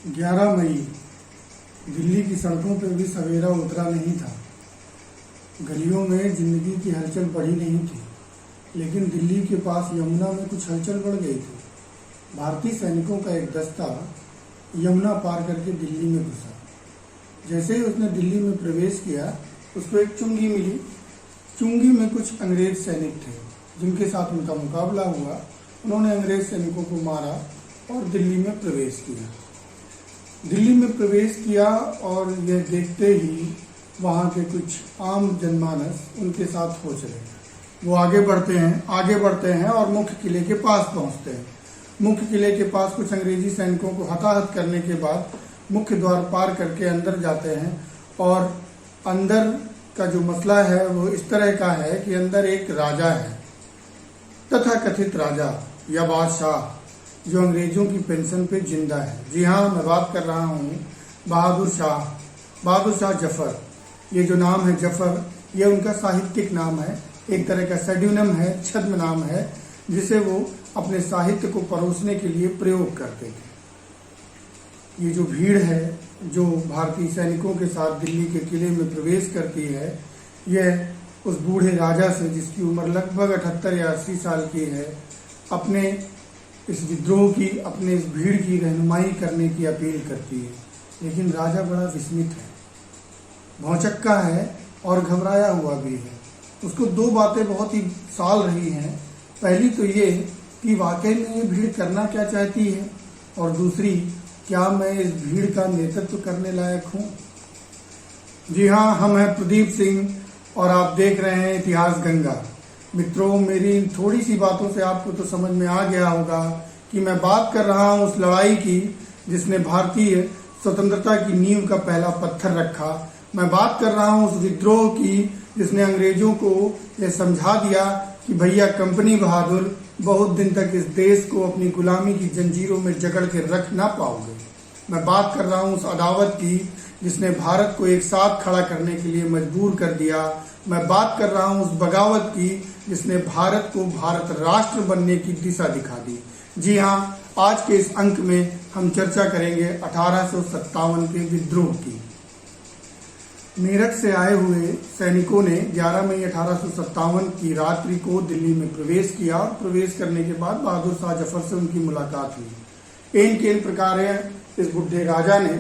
11 मई दिल्ली की सड़कों पर भी सवेरा उतरा नहीं था। गलियों में जिंदगी की हलचल बढ़ी नहीं थी, लेकिन दिल्ली के पास यमुना में कुछ हलचल बढ़ गई थी। भारतीय सैनिकों का एक दस्ता यमुना पार करके दिल्ली में घुसा। जैसे ही उसने दिल्ली में प्रवेश किया, उसको एक चुंगी मिली। चुंगी में कुछ अंग्रेज सैनिक थे, जिनके साथ उनका मुकाबला हुआ। उन्होंने अंग्रेज सैनिकों को मारा और दिल्ली में प्रवेश किया। दिल्ली में प्रवेश किया और यह देखते ही वहाँ के कुछ आम जनमानस उनके साथ हो चले। वो आगे बढ़ते हैं और मुख्य किले के पास पहुँचते हैं। मुख्य किले के पास कुछ अंग्रेजी सैनिकों को हताहत करने के बाद मुख्य द्वार पार करके अंदर जाते हैं। और अंदर का जो मसला है वो इस तरह का है कि अंदर एक राजा है, तथा कथित राजा या बादशाह, जो अंग्रेजों की पेंशन पे जिंदा है। जी हाँ, मैं बात कर रहा हूँ बहादुर शाह जफर। ये जो नाम है जफर, ये उनका साहित्यिक नाम है, एक तरह का सेड्यूनम है, छद्म नाम है, जिसे वो अपने साहित्य को परोसने के लिए प्रयोग करते थे। ये जो भीड़ है जो भारतीय सैनिकों के साथ दिल्ली के किले में प्रवेश करती है, यह उस बूढ़े राजा से, जिसकी उम्र लगभग 78 या 80 साल की है, अपने इस विद्रोह की, अपने इस भीड़ की रहनुमाई करने की अपील करती है। लेकिन राजा बड़ा विस्मित है, भौचक्का है और घबराया हुआ भी है। उसको दो बातें बहुत ही साल रही हैं। पहली तो ये कि वाकई में ये भीड़ करना क्या चाहती है, और दूसरी, क्या मैं इस भीड़ का नेतृत्व करने लायक हूँ। जी हाँ, हम हैं प्रदीप सिंह और आप देख रहे हैं इतिहास गंगा। मित्रों, मेरी थोड़ी सी बातों से आपको तो समझ में आ गया होगा कि मैं बात कर रहा हूँ उस लड़ाई की जिसने भारतीय स्वतंत्रता की नींव का पहला पत्थर रखा। मैं बात कर रहा हूँ उस विद्रोह की जिसने अंग्रेजों को यह समझा दिया कि भैया कंपनी बहादुर, बहुत दिन तक इस देश को अपनी गुलामी की जंजीरों में जकड़ के रख ना पाओगे। मैं बात कर रहा हूँ उस अदावत की जिसने भारत को एक साथ खड़ा करने के लिए मजबूर कर दिया। मैं बात कर रहा हूँ उस बगावत की जिसने भारत को भारत राष्ट्र बनने की दिशा दिखा दी। जी हाँ, आज के इस अंक में हम चर्चा करेंगे 1857 के विद्रोह की। मेरठ से आए हुए सैनिकों ने 11 मई 1857 की रात्रि को दिल्ली में प्रवेश किया और प्रवेश करने के बाद बहादुर शाह जफर से उनकी मुलाकात हुई। इन प्रकार इस बुढ़े राजा ने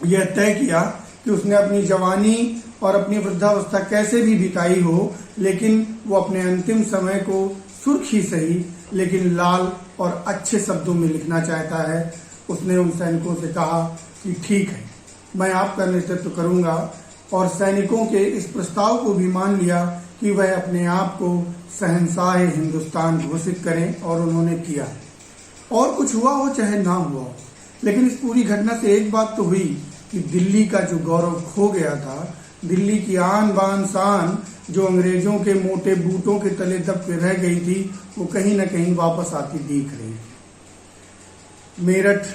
यह तय किया कि उसने अपनी जवानी और अपनी वृद्धावस्था कैसे भी बिताई हो, लेकिन वो अपने अंतिम समय को सुर्खी सही लेकिन लाल और अच्छे शब्दों में लिखना चाहता है। उसने उन सैनिकों से कहा कि ठीक है, मैं आपका नेतृत्व करूंगा, और सैनिकों के इस प्रस्ताव को भी मान लिया कि वह अपने आप को शहंशाह हिंदुस्तान घोषित करें, और उन्होंने किया। और कुछ हुआ हो चाहे ना हुआ हो, लेकिन इस पूरी घटना से एक बात तो हुई कि दिल्ली का जो गौरव खो गया था, दिल्ली की आन बान शान जो अंग्रेजों के मोटे बूटों के तले दब के रह गई थी, वो कहीं न कहीं वापस आती दिख रही थी। मेरठ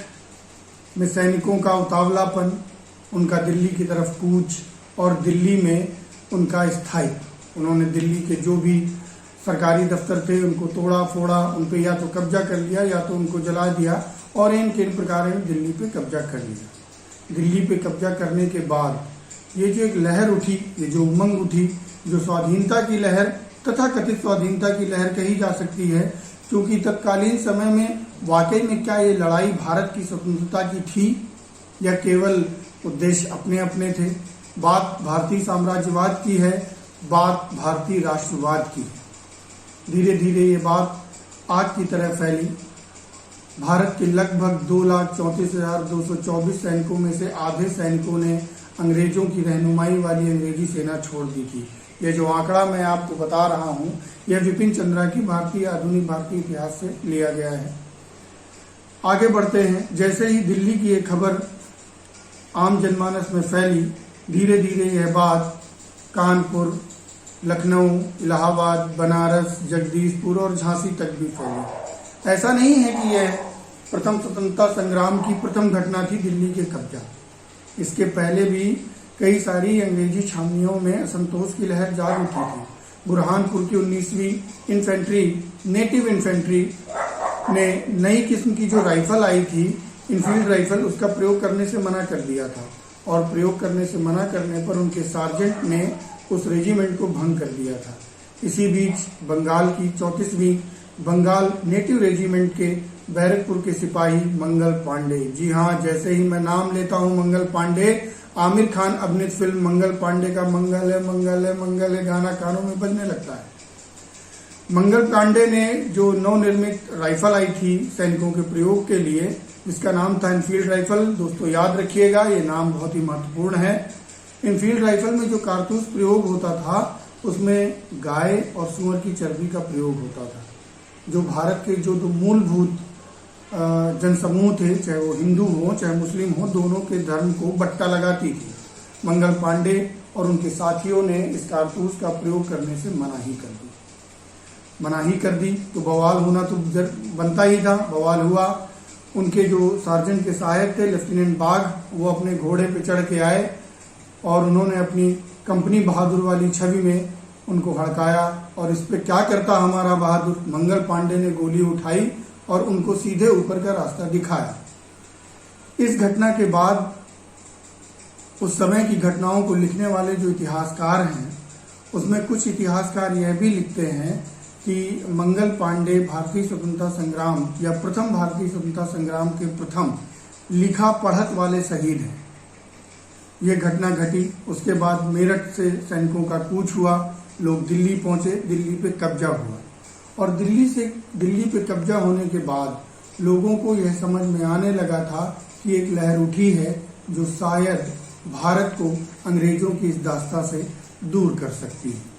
में सैनिकों का उतावलापन, उनका दिल्ली की तरफ कूच, और दिल्ली में उनका स्थायित्व। उन्होंने दिल्ली के जो भी सरकारी दफ्तर थे उनको तोड़ा फोड़ा, उन पे या तो कब्जा कर लिया या तो उनको जला दिया, और इन प्रकार दिल्ली पे कब्जा कर लिया। दिल्ली पे कब्जा करने के बाद ये जो एक लहर उठी, ये जो उमंग उठी, जो स्वाधीनता की लहर, तथा कथित स्वाधीनता की लहर कही जा सकती है, क्योंकि तत्कालीन समय में वाकई में क्या ये लड़ाई भारत की स्वतंत्रता की थी या केवल उद्देश्य अपने अपने थे। बात भारतीय साम्राज्यवाद की है, बात भारतीय राष्ट्रवाद की। धीरे धीरे ये बात आग की तरह फैली। भारत के लगभग 2,34,224 सैनिकों में से आधे सैनिकों ने अंग्रेजों की रहनुमाई वाली अंग्रेजी सेना छोड़ दी थी। यह जो आंकड़ा मैं आपको बता रहा हूँ, यह विपिन चंद्रा की आधुनिक भारतीय इतिहास से लिया गया है। आगे बढ़ते हैं। जैसे ही दिल्ली की एक खबर आम जनमानस में फैली, धीरे धीरे यह बात कानपुर, लखनऊ, इलाहाबाद, बनारस, जगदीशपुर और झांसी तक भी फैली। ऐसा नहीं है कि यह प्रथम स्वतंत्रता संग्राम की प्रथम घटना थी दिल्ली के कब्जा। इसके पहले भी कई सारी अंग्रेजी छावनियों में असंतोष की लहर जाग उठी थी। बुरहानपुर की 19वीं इन्फेंट्री, नेटिव इन्फेंट्री ने नई किस्म की जो राइफल आई थी, इनफील्ड राइफल उसका प्रयोग करने से मना कर दिया था, और प्रयोग करने से मना करने पर उनके सार्जेंट ने उस रेजिमेंट को भंग कर दिया था। इसी बीच बंगाल की 34वीं बंगाल नेटिव रेजिमेंट के बैरकपुर के सिपाही मंगल पांडे, जी हाँ, जैसे ही मैं नाम लेता हूं मंगल पांडे, आमिर खान अभिनीत फिल्म मंगल पांडे का मंगल है मंगल है मंगल है गाना कानों में बजने लगता है। मंगल पांडे ने जो नवनिर्मित राइफल आई थी सैनिकों के प्रयोग के लिए, जिसका नाम था इनफील्ड राइफल, दोस्तों याद रखिएगा ये नाम बहुत ही महत्वपूर्ण है। इनफील्ड राइफल में जो कारतूस प्रयोग होता था उसमें गाय और सूअर की चर्बी का प्रयोग होता था। जो भारत के जो मूलभूत जनसमूह थे, चाहे वो हिंदू हो चाहे मुस्लिम हो, दोनों के धर्म को बट्टा लगाती थी। मंगल पांडे और उनके साथियों ने इस कारतूस का प्रयोग करने से मनाही कर दी तो बवाल होना तो बनता ही था। बवाल हुआ। उनके जो सार्जेंट के सहायक थे लेफ्टिनेंट बाग, वो अपने घोड़े पे चढ़ के आए और उन्होंने अपनी कंपनी बहादुर वाली छवि में उनको हड़काया। और इस पे क्या करता हमारा बहादुर, मंगल पांडे ने गोली उठाई और उनको सीधे ऊपर का रास्ता दिखाया। इस घटना के बाद उस समय की घटनाओं को लिखने वाले जो इतिहासकार हैं, उसमें कुछ इतिहासकार यह भी लिखते हैं कि मंगल पांडे भारतीय स्वतंत्रता संग्राम या प्रथम भारतीय स्वतंत्रता संग्राम के प्रथम लिखा पढ़त वाले शहीद हैं। यह घटना घटी, उसके बाद मेरठ से सैनिकों का कूच हुआ, लोग दिल्ली पहुंचे, दिल्ली पे कब्जा हुआ, और दिल्ली पे कब्जा होने के बाद लोगों को यह समझ में आने लगा था कि एक लहर उठी है जो शायद भारत को अंग्रेजों की इस दास्ता से दूर कर सकती है।